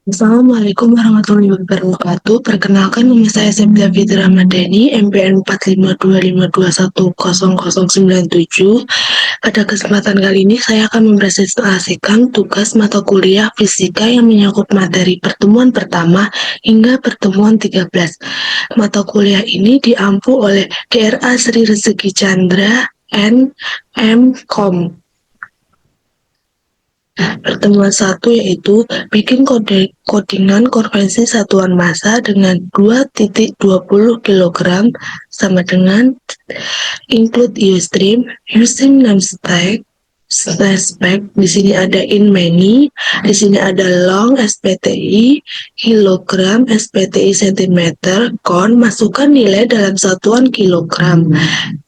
Assalamualaikum warahmatullahi wabarakatuh. Perkenalkan, nama saya Septia Fitri Ramadhani, MPN 4525210097. Pada kesempatan kali ini, saya akan mempresentasikan tugas mata kuliah fisika yang menyangkut materi pertemuan pertama hingga pertemuan 13. Mata kuliah ini diampu oleh DRA Sri Rezeki Chandra NM.Com. Pertemuan satu yaitu bikin codingan konvensi satuan massa dengan 2,20 kg sama dengan include Ustream using namespec. Di sini ada in many, di sini ada long SPTI, kilogram SPTI centimeter, kon masukkan nilai dalam satuan kilogram.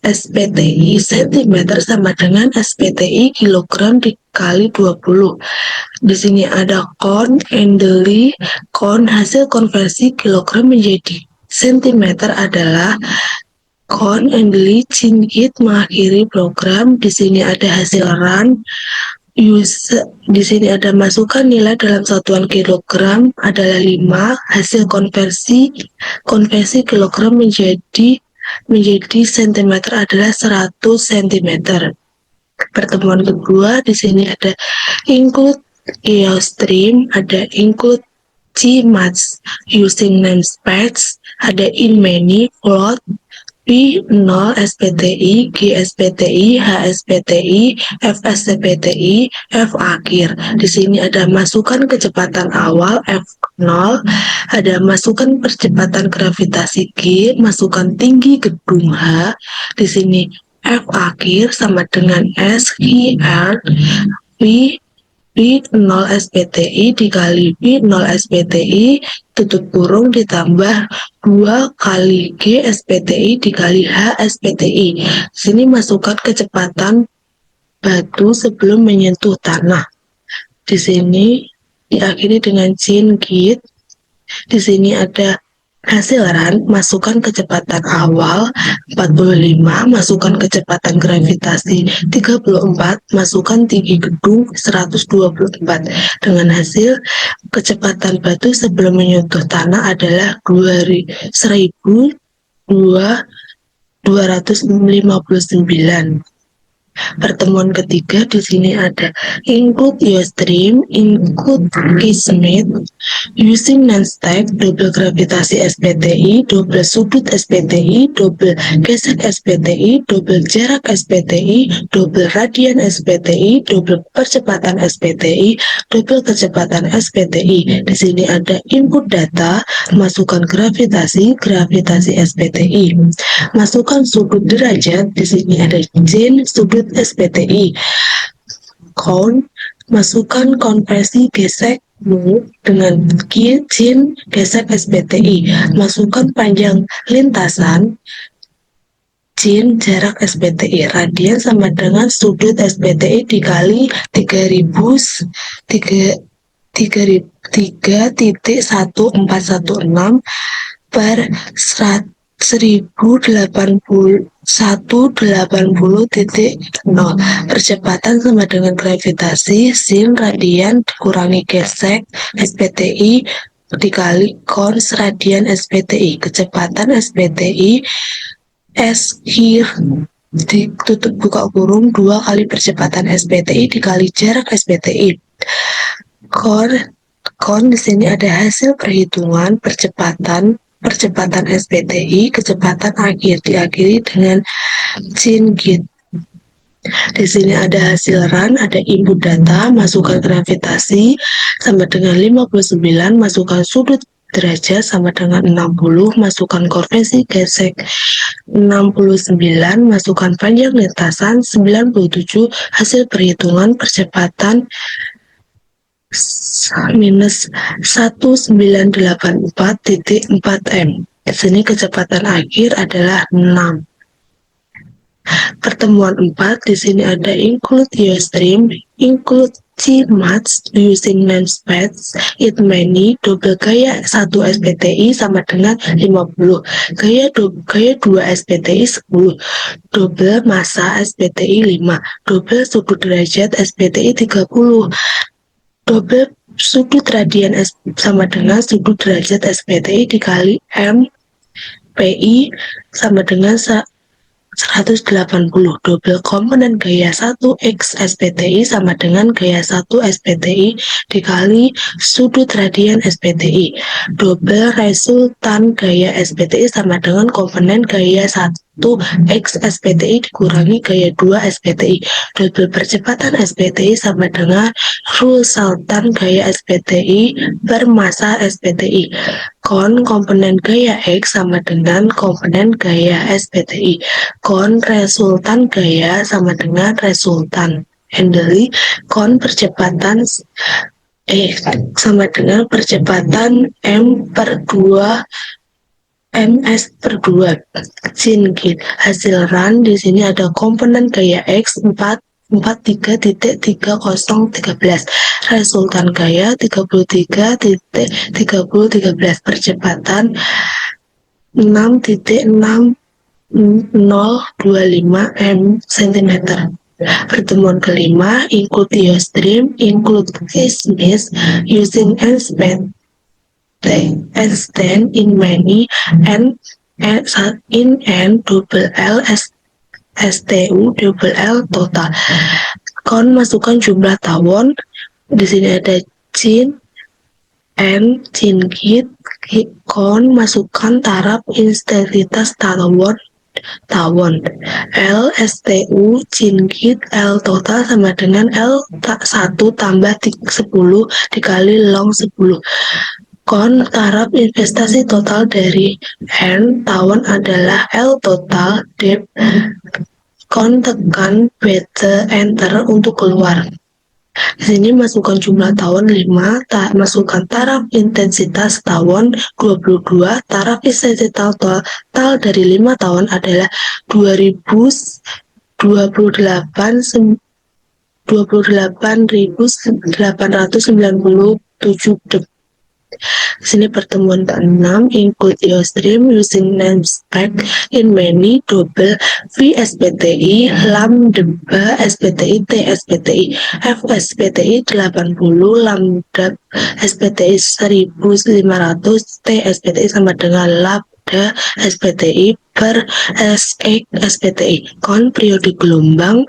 SPTI centimeter sama dengan SPTI kilogram dikali 20. Di sini ada kon Endeli, kon hasil konversi kilogram menjadi sentimeter adalah kon Endeli Cingkit mengakhiri program. Di sini ada hasil run. Di sini ada masukkan nilai dalam satuan kilogram adalah 5. Hasil konversi kilogram menjadi sentimeter adalah 100 cm. Pertemuan kedua di sini ada include Eostream, ada include Gmats using namespace, ada in many, float, P0 SPTI, G SPTI, H SPTI, F SPTI, F akhir. Di sini ada masukan kecepatan awal F0, ada masukan percepatan gravitasi G, masukan tinggi gedung H. Di sini F akhir sama dengan S, I, R, P, P0 SPTI dikali P0 SPTI tutup kurung ditambah 2 kali G SPTI dikali H SPTI. Sini masukkan kecepatan batu sebelum menyentuh tanah. Di sini diakhiri dengan Jin Git. Di sini ada hasil run, masukkan kecepatan awal 45, masukkan kecepatan gravitasi 34, masukkan tinggi gedung 124. Dengan hasil kecepatan batu sebelum menyentuh tanah adalah 1.259. Pertemuan ketiga di sini ada include Ustream, include Kismet, using non-step, double gravitasi SPTI, double sudut SPTI, double gesek SPTI, double jarak SPTI, double radian SPTI, double percepatan SPTI, double kecepatan SPTI. Di sini ada input data, masukkan gravitasi SPTI, masukkan sudut derajat. Di sini ada Jin sudut SPTI, count, masukkan konversi gesek dengan Jin gesek SPTI, masukkan panjang lintasan Jin jarak SPTI, radian sama dengan sudut SPTI dikali 3.1416 per 1080.0. Percepatan sama dengan gravitasi sin radian dikurangi gesek SPTI dikali cons radian SPTI. Kecepatan SPTI S here ditutup buka kurung 2 kali percepatan SPTI dikali jarak SPTI. Kon di sini ada hasil perhitungan percepatan SPTI, kecepatan akhir diakhiri dengan Jin Git. Di sini ada hasil run, ada input data, masukkan gravitasi sama dengan 59, masukkan sudut derajat sama dengan 60, masukkan konvensi gesek 69, masukkan panjang lintasan 97, hasil perhitungan percepatan minus 1984.4 m. Sini kecepatan akhir adalah 6. Pertemuan 4 di sini ada include Ustream, include Gmats using namespace, it many, double gaya 1 SPTI sama dengan 50, gaya 2 SPTI 10, double massa SPTI 5, double sudut derajat SPTI 30, double sudut radian sama dengan sudut derajat SPTI dikali M PI sama dengan 180. Double komponen gaya 1 X SPTI sama dengan gaya 1 SPTI dikali sudut radian SPTI. Double resultan gaya SPTI sama dengan komponen gaya 1 X SPTI dikurangi gaya 2 SPTI. Double percepatan SPTI sama dengan resultan gaya SPTI per massa SPTI. Komponen gaya X sama dengan komponen gaya SPTI. Resultan gaya sama dengan resultan Handley. Percepatan sama dengan percepatan ms per 2 sin gitu. Hasil run di sini ada komponen gaya X 43.3013, resultan gaya 33.3013, percepatan 6.6025 cm. Pertemuan kelima, include Eostream, include Kismis using N-span in many and in N double L STU double L total. Masukkan jumlah tawon. Di sini ada Jin N Jinkit. Masukkan taraf intensitas tawon. L STU Jinkit L total sama dengan L 1 tambah 10 dikali long 10. Taraf investasi total dari N tawon adalah L total depth. Tekan enter untuk keluar. Di sini masukkan jumlah tawon 5, masukkan taraf intensitas tawon 22, taraf intensitas total dari 5 tawon adalah 28.897. Di sini pertemuan ke-6, include Eostream using namespec in many double V SPTI, lambda SPTI, T SPTI, F SPTI 80, lambda SPTI 1500, T SPTI sama dengan lambda SPTI per SX SPTI. Periode gelombang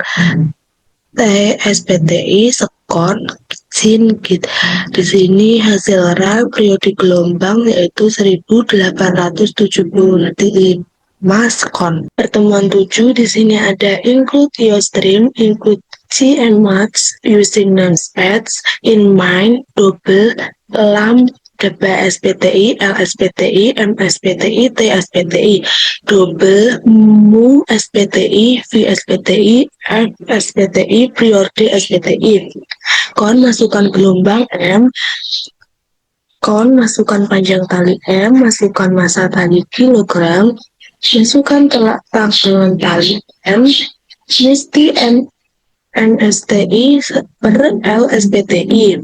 T SPTI sekon sin gitu. Di sini hasil run periode gelombang yaitu 1875 sekon. Pertemuan 7 di sini ada include Eostream, include GMAX using namespace in mind double lambda SPTI, L SPTI, M SPTI, T SPTI, double mu SPTI, V SPTI, F SPTI, periode SPTI. Masukkan gelombang M, masukkan panjang tali M, masukkan massa tali kilogram, masukkan tanggalan tali M, mesti MSTI per L SPTI.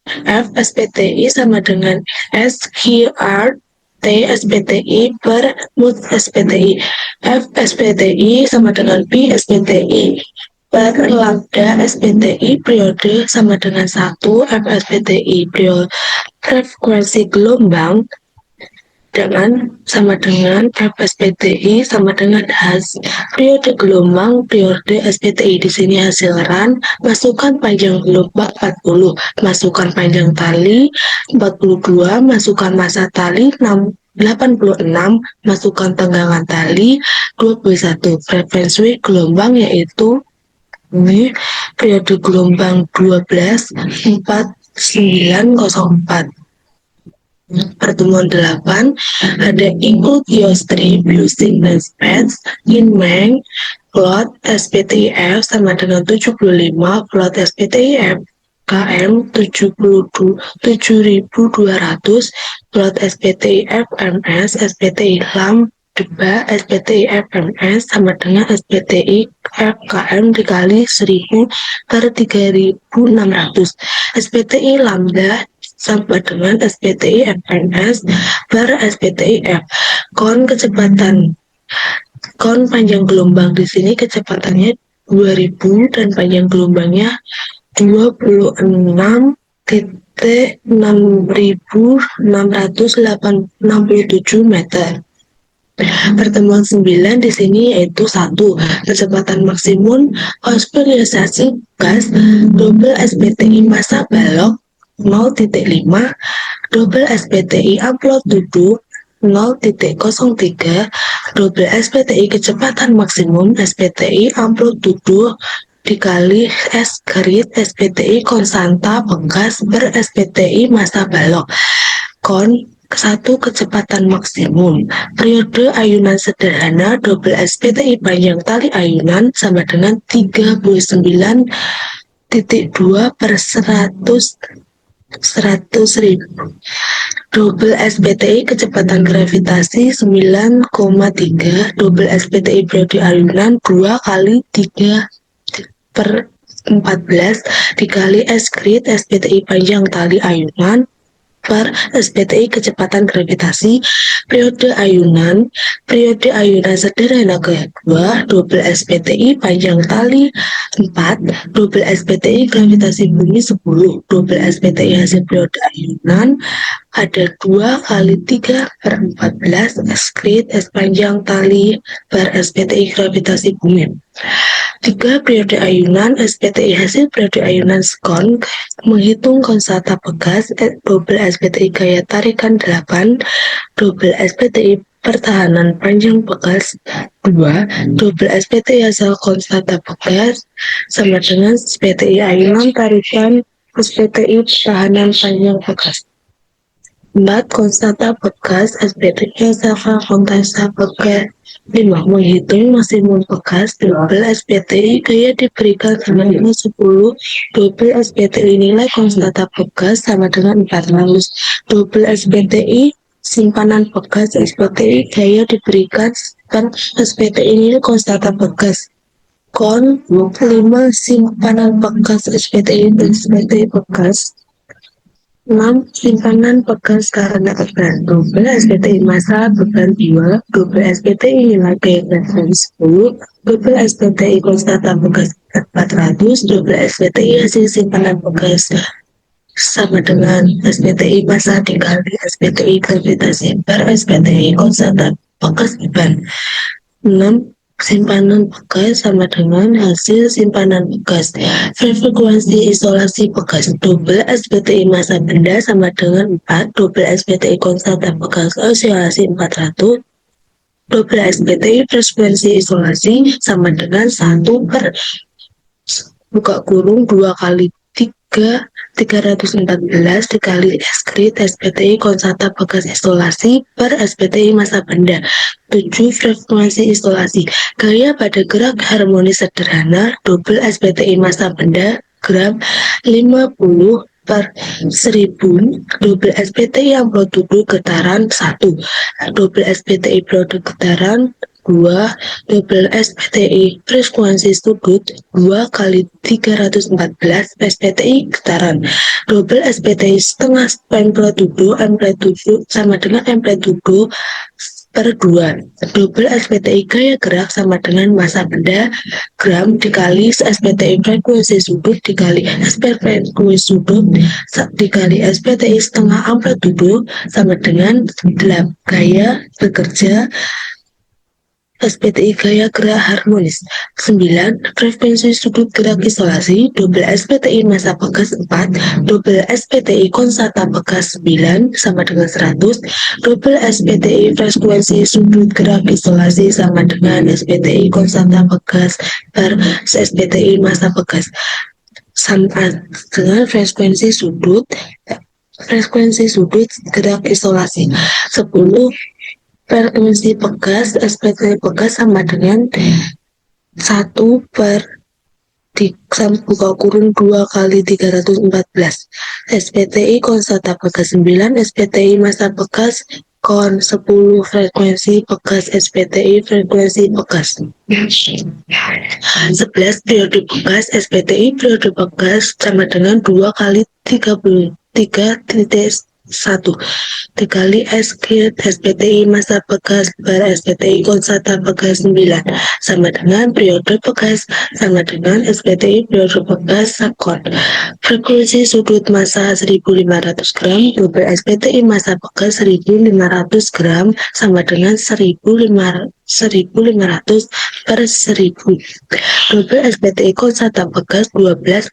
F SPTI sama dengan SQR T SPTI per mut SPTI. F SPTI sama dengan P SPTI per lambda SPTI, periode sama dengan 1, F SPTI periode frekuensi gelombang sama dengan F SPTI sama dengan periode gelombang periode SPTI. Di sini hasil run, masukkan panjang gelombang 40, masukkan panjang tali 42, masukkan massa tali 86, masukkan tenggangan tali 21. Frekuensi gelombang yaitu ini periode gelombang 124904. Pertemuan 8 ada include Eostream using namespace in main plot SPTIF sama dengan 75, plot SPTIF KM 7.200, plot SPTIF MS SPTI LAM debat SPTI FMS sama dengan SPTI FKM dikali 1000 per 3600. SPTI lambda sama dengan SPTI FMS per SPTI F. Kecepatan panjang gelombang di sini kecepatannya 2000 dan panjang gelombangnya 26 6.667 meter. Pertemuan 9 di sini yaitu 1. Kecepatan maksimum konspirasi gas double SPTI massa balok 0,5, double SPTI amplitudo 0,03, double SPTI kecepatan maksimum SPTI amplitudo dikali S grid SPTI konstanta bekas per SPTI massa balok. Kon 1 kecepatan maksimum. Periode ayunan sederhana double SPTI panjang tali ayunan sama dengan 39,2 per 100.000. Double SPTI kecepatan gravitasi 9,3, double SPTI periode ayunan 2 kali 3 per 14 dikali S grid SPTI panjang tali ayunan per SPTI kecepatan gravitasi periode ayunan sederhana kedua double SPTI panjang tali 4, double SPTI gravitasi bumi 10, double SPTI hasil periode ayunan ada 2 kali 3 per 14 S grid S panjang tali per SPTI gravitasi bumi. 3 periode ayunan SPTI hasil periode ayunan skon menghitung konstanta bekas double SPTI gaya tarikan 8, double SPTI pertahanan panjang bekas 2, double SPTI hasil konstanta bekas sama dengan SPTI ayunan tarikan SPTI pertahanan panjang bekas. 4. Konstanta bekas SPTI hasil konstanta bekas 5. Menghitung maksimum bekas double SPTI gaya diberikan sama dengan 10, double SPTI nilai konstanta bekas sama dengan 400, double SPTI simpanan bekas SPTI gaya diberikan kan SPTI nilai konstanta bekas. Kon 5 simpanan bekas SPTI bekas. 6. Simpanan bekas karena beban double SPTI massa beban 2, double SPTI nilai beban 10, double SPTI konstanta bekas 400, double SPTI hasil simpanan bekas sama dengan SPTI massa dikali SPTI gravitasi per SPTI konstanta bekas beban. 6. Simpanan bekas sama dengan hasil simpanan bekas. Frekuensi isolasi bekas double SPTI massa benda sama dengan 4, double SPTI konstanta bekas isolasi 400, double SPTI frekuensi isolasi sama dengan 1 per buka kurung 2 kali 3 314 dikali S grid SPTI konstanta bekas isolasi per SPTI massa benda. 7. Frekuensi isolasi gaya pada gerak harmonis sederhana double SPTI massa benda gram 50 per 1000, double SPTI amplitudo getaran 1, double SPTI periode getaran 2, double SPTI frekuensi sudut 2 kali 314 SPTI getaran, double SPTI setengah amplitudo sama dengan amplitudo per 2, double SPTI gaya gerak sama dengan massa benda gram dikali SPTI frekuensi sudut dikali SPTI frekuensi sudut dikali SPTI setengah amplitudo sama dengan gaya bekerja SPTI gaya gerak harmonis. 9. Frekuensi sudut gerak isolasi double SPTI massa bekas 4, double SPTI konstanta bekas 9 sama dengan 100, double SPTI frekuensi sudut gerak isolasi sama dengan SPTI konstanta bekas per SPTI massa bekas sama dengan frekuensi sudut gerak isolasi. 10. Frekuensi bekas SPTI bekas sama dengan 1 per buka kurung 2 kali 314 SPTI konstanta bekas 9, SPTI massa bekas kon 10 frekuensi bekas SPTI frekuensi bekas. 11. Periode bekas SPTI periode bekas sama dengan 2 kali 33 1 dikali SPTI masa bekas per SPTI konstan bekas 9 sama dengan periode bekas sama dengan SPTI periode bekas sakon. Frekuensi sudut massa 1500 gram double SPTI massa bekas 1500 gram sama dengan 1500 per 1000. Double SPTI konstan bekas 12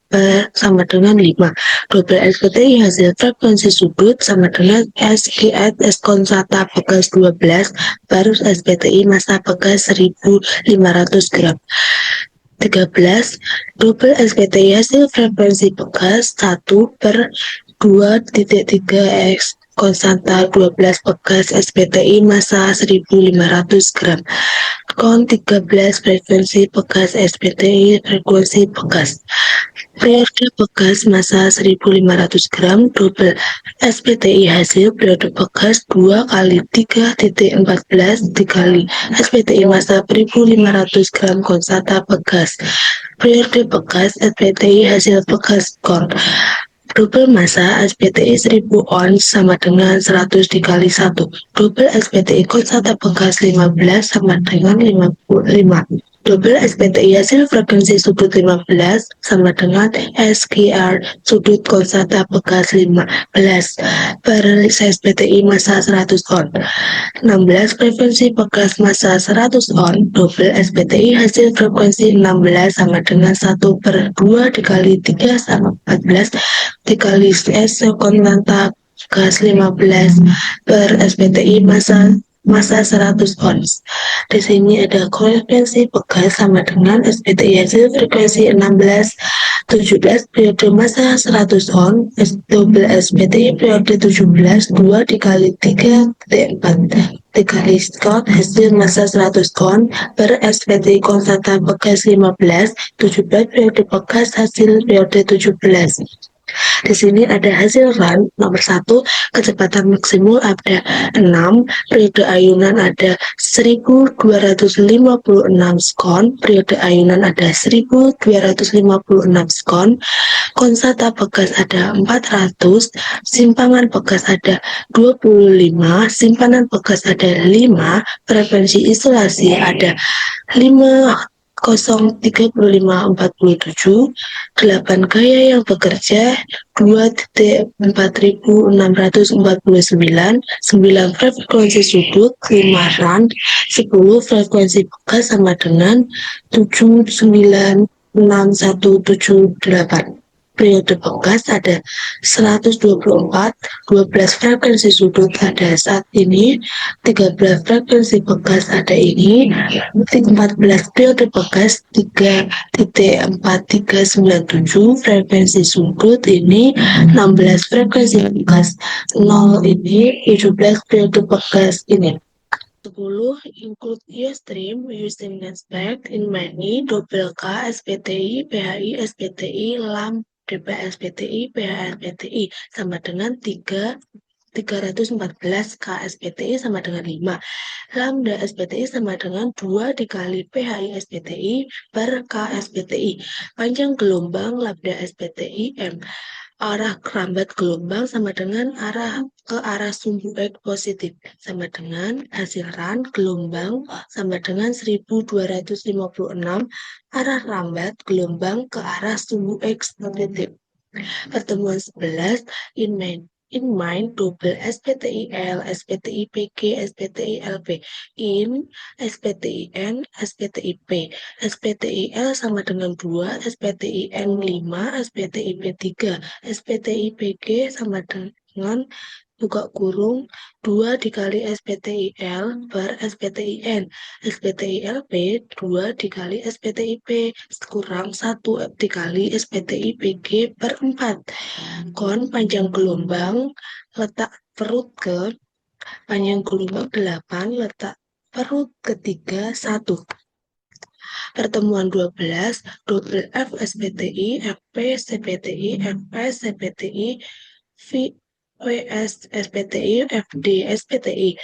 sama dengan 5. Double SPTI hasil frekuensi sudut sama dengan SGS konsata bekas 12 baru SPTI massa bekas 1500 gram. 13. Double SPTI hasil frekuensi bekas 1 per 2,3 X konstanta 12 bekas SPTI massa 1500 gram. Kon 13 frekuensi bekas SPTI frekuensi bekas. Periode bekas massa 1500 gram double SPTI hasil periode bekas 2 kali 3,14 dikali SPTI massa 1500 gram konstanta bekas. Periode bekas SPTI hasil bekas kon double massa SPTI 1000 ons sama dengan 100 dikali 1. Double SPTI konstanta bekas 15 sama dengan 55. Double SPTI hasil frekuensi sudut 15 sama dengan SQR sudut konstanta bekas 15 per SPTI massa 100 on. 16 frekuensi bekas massa 100 on double SPTI hasil frekuensi 16 sama dengan 1 per 2 dikali 3 sama 14 dikali S konstanta bekas 15 per SPTI massa 100 ons. Di sini ada frekuensi bekas sama dengan SPTI hasil frekuensi 16 17 periode massa 100 on double SPTI periode 17 2 dikali 3 4 dikali skot hasil massa 100 on per SPTI konstanta bekas 15 17 periode bekas hasil periode 17. Di sini ada hasil run nomor 1, kecepatan maksimum ada 6, periode ayunan ada 1256 skon, periode ayunan ada 1256 skon, konstanta bekas ada 400, simpangan bekas ada 25, simpanan bekas ada 5, frekuensi isolasi ada 5 03547 8 gaya yang bekerja 2,4649 9 frekuensi sudut 5 rand 10 frekuensi bekas sama dengan 796178. Periode bekas ada 124, 12 frekuensi sudut ada saat ini, 13 frekuensi bekas ada ini, 14 periode bekas 3,4397 frekuensi sudut ini, 16 frekuensi bekas 0 ini, 17 periode bekas ini. 10 include Ustream aspect in many double K SPTI PHI SPTI LAM DP SPTI PH SPTI sama dengan 314 K SPTI sama dengan 5. Lambda SPTI sama dengan 2 dikali PHI SPTI per K SPTI. Panjang gelombang lambda SPTI M. Arah kerambat gelombang sama dengan ke arah sumbu X positif sama dengan hasil run gelombang sama dengan 1256 arah rambat gelombang ke arah sumbu X positif. Pertemuan 11 in mind double SPTI L, SPTI PG, SPTI LP, in SPTI N, SPTI P, SPTI L sama dengan 2, SPTI N 5, SPTI P 3, SPTI PG sama dengan buka kurung 2 dikali SPTI L per SPTI N, SPTI LP 2 dikali SPTI P kurang 1 dikali SPTI PG per 4. Kon panjang gelombang letak perut ke panjang gelombang 8 letak perut ketiga 1. Pertemuan 12 double F SPTI FP CPTI FS CPTI WS SPTI FD SPTI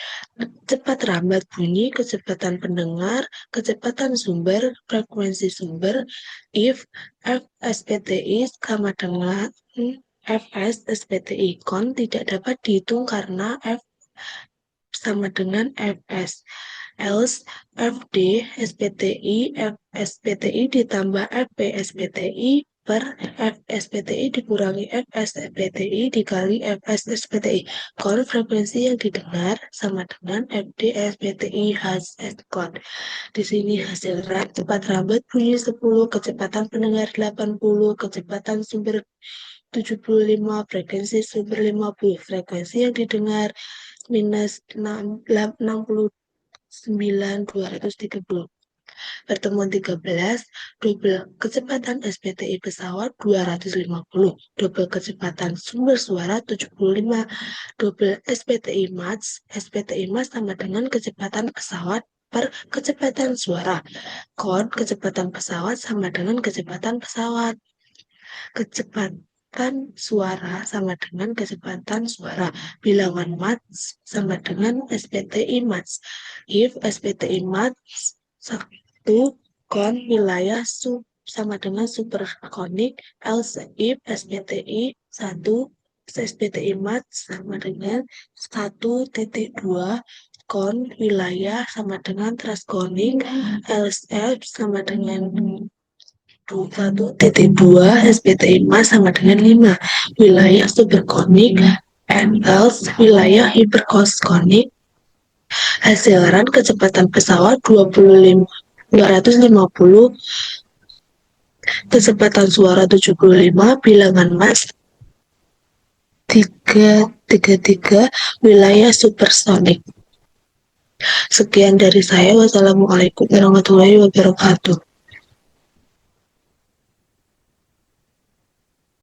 cepat rambat bunyi kecepatan pendengar kecepatan sumber frekuensi sumber if F SPTI sama dengan Fs SPTI. Kon tidak dapat dihitung karena F sama dengan Fs. Else Fd SPTI F SPTI ditambah Fp SPTI per F SPTI dikurangi F SPTI dikali Fs SPTI. Kon frekuensi yang didengar sama dengan Fd SPTI kon. Di sini hasil cepat rambat bunyi 10, kecepatan pendengar 80, kecepatan sumber 75, frekuensi sumber 50, frekuensi yang didengar minus 69.230. Pertemuan 13, double kecepatan SPTI pesawat 250, double kecepatan sumber suara 75, double SPTI max. SPTI max sama dengan kecepatan pesawat per kecepatan suara. Kon kecepatan pesawat sama dengan kecepatan pesawat. Kecepatan suara sama dengan kecepatan suara. Bilangan max sama dengan SPTI max. If SPTI max 1 kon wilayah sama dengan superkonik, else if SPTI 1 SPTI max sama dengan 1.2 kon wilayah sama dengan transkonik, else F sama dengan 1.2 SPTI mas sama dengan 5 wilayah superkonik and else wilayah hiperkonik. Hasilran kecepatan pesawat 250, kecepatan suara 75, bilangan max 333, wilayah supersonik. Sekian dari saya. Wassalamualaikum warahmatullahi wabarakatuh.